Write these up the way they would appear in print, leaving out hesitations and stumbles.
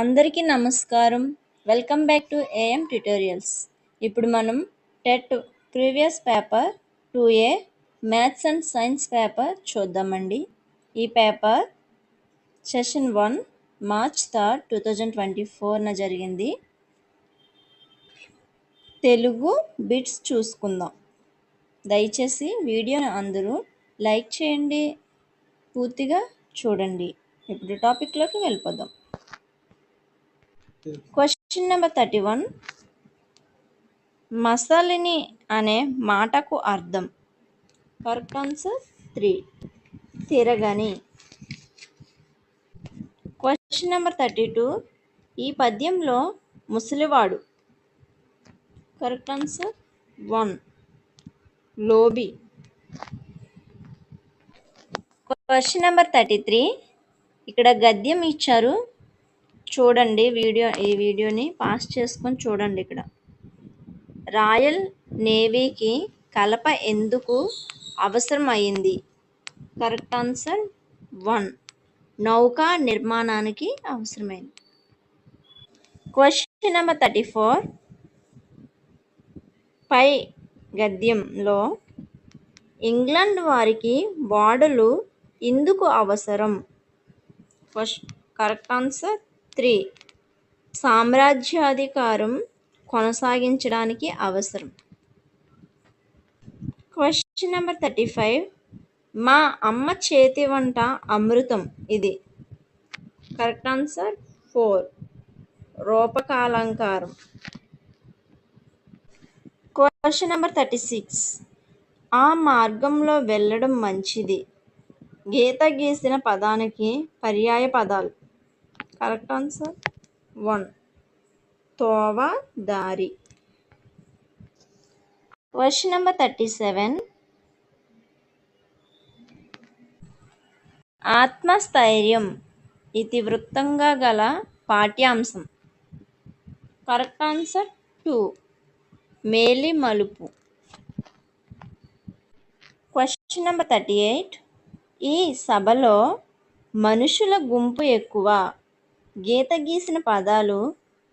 అందరికీ నమస్కారం. Welcome back to AM tutorials. ఇప్పుడు మనం TET previous paper 2A maths and science paper చూద్దామండి. ఈ పేపర్ సెషన్ 1 మార్చ్ 3, 2024 జరిగింది. తెలుగు బిట్స్ చూసుకుందాం. దయచేసి వీడియోని అందరూ లైక్ చేయండి, పూర్తిగా చూడండి. ఇప్పుడు టాపిక్లోకి వెళ్ళిపోదాం. Question number 31. మసలిని అనే మాటకు అర్థం. Correct answer 3. తిరగని. Question number 32. ఈ పద్యంలో ముసలివాడు. Correct answer 1. లోబి. Question number 33. ఇక్కడ గద్యం ఇచ్చారు, చూడండి. ఈ వీడియోని పాస్ చేసుకొని చూడండి. ఇక్కడ రాయల్ నేవీకి కలప ఎందుకు అవసరం అయింది? Correct answer 1. నౌకా నిర్మాణానికి అవసరమైంది. Question number 34. పై గద్యంలో ఇంగ్లాండ్ వారికి ఓడలు ఎందుకు అవసరం? Correct answer 3. సామ్రాజ్యాధికారం కొనసాగించడానికి అవసరం. Question number 35. మా అమ్మ చేతి వంట అమృతం ఇది. Correct answer 4. రూపకాలంకారం. Question number 36. ఆ మార్గంలో వెళ్ళడం మంచిది. గీత గీసిన పదానికి పర్యాయ పదాలు. Correct answer 1. తోవ, దారి. Question number 37. ఆత్మస్థైర్యం ఇతివృత్తంగా గల పాఠ్యాంశం. Correct answer 2. మేలి మలుపు. Question number 38. ఈ సభలో మనుషుల గుంపు ఎక్కువ. గీత గీసిన పదాలు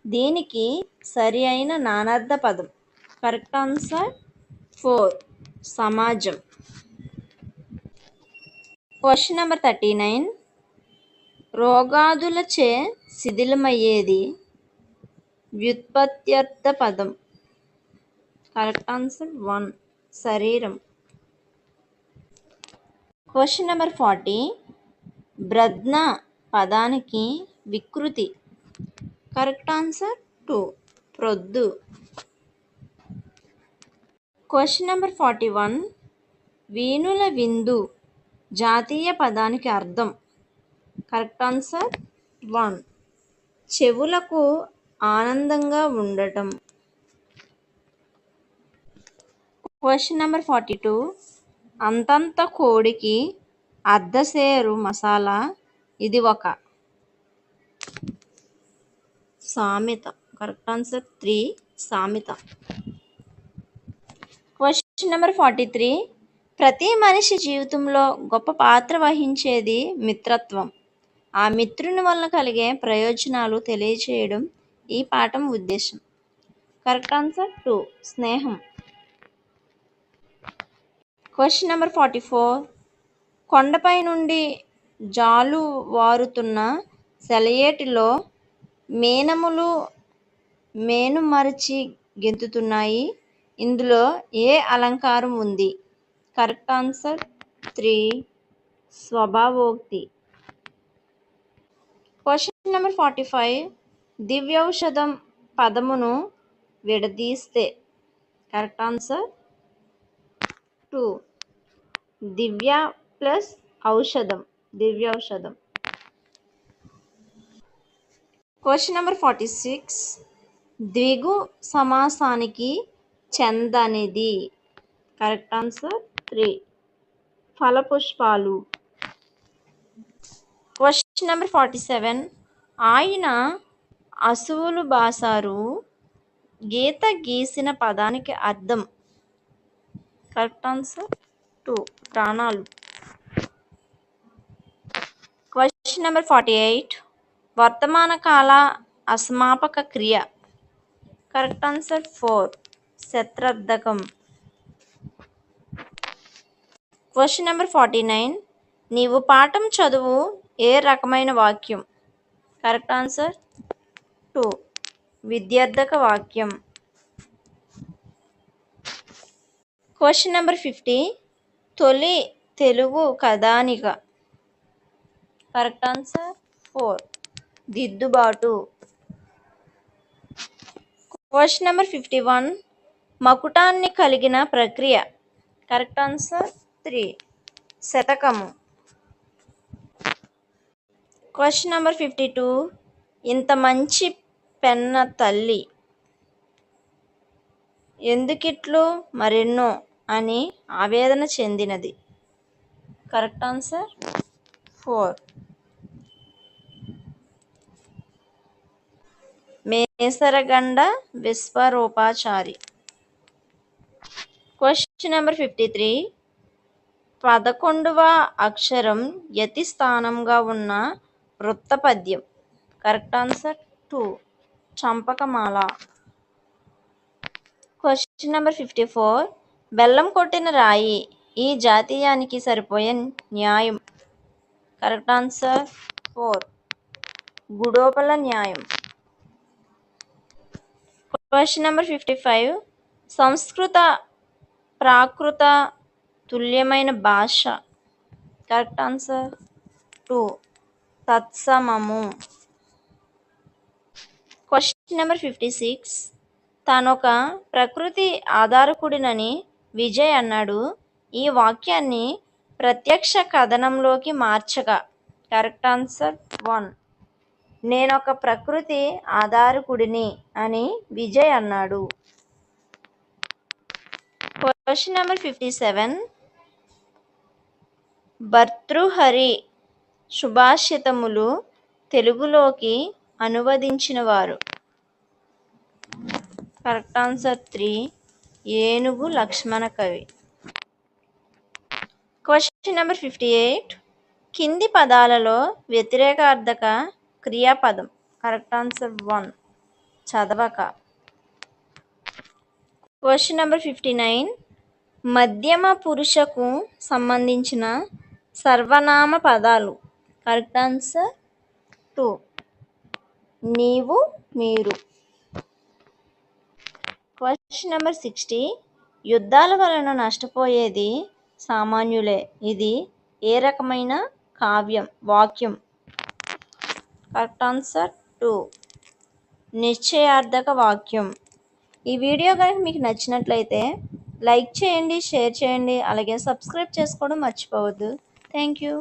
దీనికి సరి అయిన నానార్థ పదం. Correct answer 4. సమాజం. Question number 39. రోగాదులచే శిథిలమయ్యేది వ్యుత్పత్త్యర్థ పదం. Correct answer 1. శరీరం. Question number 40. బ్రజ్న పదానికి వికృతి. Correct answer 2. ప్రొద్దు. Question number 41. వీణుల విందు జాతీయ పదానికి అర్థం. Correct answer 1. చెవులకు ఆనందంగా ఉండటం. Question number 42. అంతంత కోడికి అర్ధసేరు మసాలా ఇది ఒక సామెత. Correct answer 3. సామెత. Question number 43. ప్రతి మనిషి జీవితంలో గొప్ప పాత్ర వహించేది మిత్రత్వం. ఆ మిత్రుని వలన కలిగే ప్రయోజనాలు తెలియజేయడం ఈ పాఠం ఉద్దేశం. Correct answer 2. స్నేహం. Question number 44. కొండపై నుండి జాలువారుతున్న సెలయేటిలో మేనములు మేనుమరచి గెంతుతున్నాయి. ఇందులో ఏ అలంకారం ఉంది? Correct answer 3. స్వభావోక్తి. Question number 45. దివ్యౌషధం పదమును విడదీస్తే. Correct answer 2. దివ్య ప్లస్ ఔషధం. దివ్యౌషధం. Question number 46. ద్విగు సమాసానికి చెందనిది. Correct answer 3. ఫలపుష్పాలు. Question number 47. ఆయన అసువులు బాసారు గీత గీసిన పదానికి అర్థం. Correct answer 2. ప్రాణాలు. Question number 48. వర్తమాన కాల అసమాపక క్రియ. Correct answer 4. శత్రర్థకం. Question number 49. నీవు పాఠం చదువు ఏ రకమైన వాక్యం. Correct answer 2. విద్యార్థక వాక్యం. Question number 50. తొలి తెలుగు కథానిక. Correct answer 4. దిద్దుబాటు. Question number 51. మకుటాన్ని కలిగిన ప్రక్రియ. Correct answer 3. శతకము. Question number 52. ఇంత మంచి పెన్న తల్లి ఎందుకిట్లు మరెన్నో అని ఆవేదన చెందినది. Correct answer 4. Mesaraganda Vishwarupachari. Question number 53. 11వ అక్షరం యతి స్థానంగా ఉన్న వృత్తపద్యం. Correct answer 2. చంపకమాల. Question number 54. బెల్లం కొట్టిన రాయి ఈ జాతీయానికి సరిపోయే న్యాయం. Correct answer 4. గుడోపల న్యాయం. Question number 55. సంస్కృత ప్రాకృత తుల్యమైన భాష. Correct answer 2. తత్సమము. Question number 56. తానొక ప్రకృతి ఆధారకుడినని విజయ్ అన్నాడు. ఈ వాక్యాన్ని ప్రత్యక్ష కథనంలోకి మార్చగా. Correct answer 1. నేనొక ప్రకృతి ఆధారకుడిని అని విజయ్ అన్నాడు. Question number 57. భర్తృహరి సుభాషితములు తెలుగులోకి అనువదించిన వారు. Correct answer 3. Enugu Lakshmana Kavi. Question number 58. కింది పదాలలో వ్యతిరేకార్థక క్రియాపదం. Correct answer 1. చదవక. Question number 59. మధ్యమ పురుషకు సంబంధించిన సర్వనామ పదాలు. Correct answer 2. నీవు మీరు. Question number 60. యుద్ధాల వలన నష్టపోయేది సామాన్యులే. ఇది ఏ రకమైన వాక్యం. Correct answer 2. నిశ్చయార్థక వాక్యం. ఈ వీడియో కనుక మీకు నచ్చినట్లయితే లైక్ చేయండి, షేర్ చేయండి, అలాగే సబ్స్క్రైబ్ చేసుకోవడం మర్చిపోవద్దు. Thank you.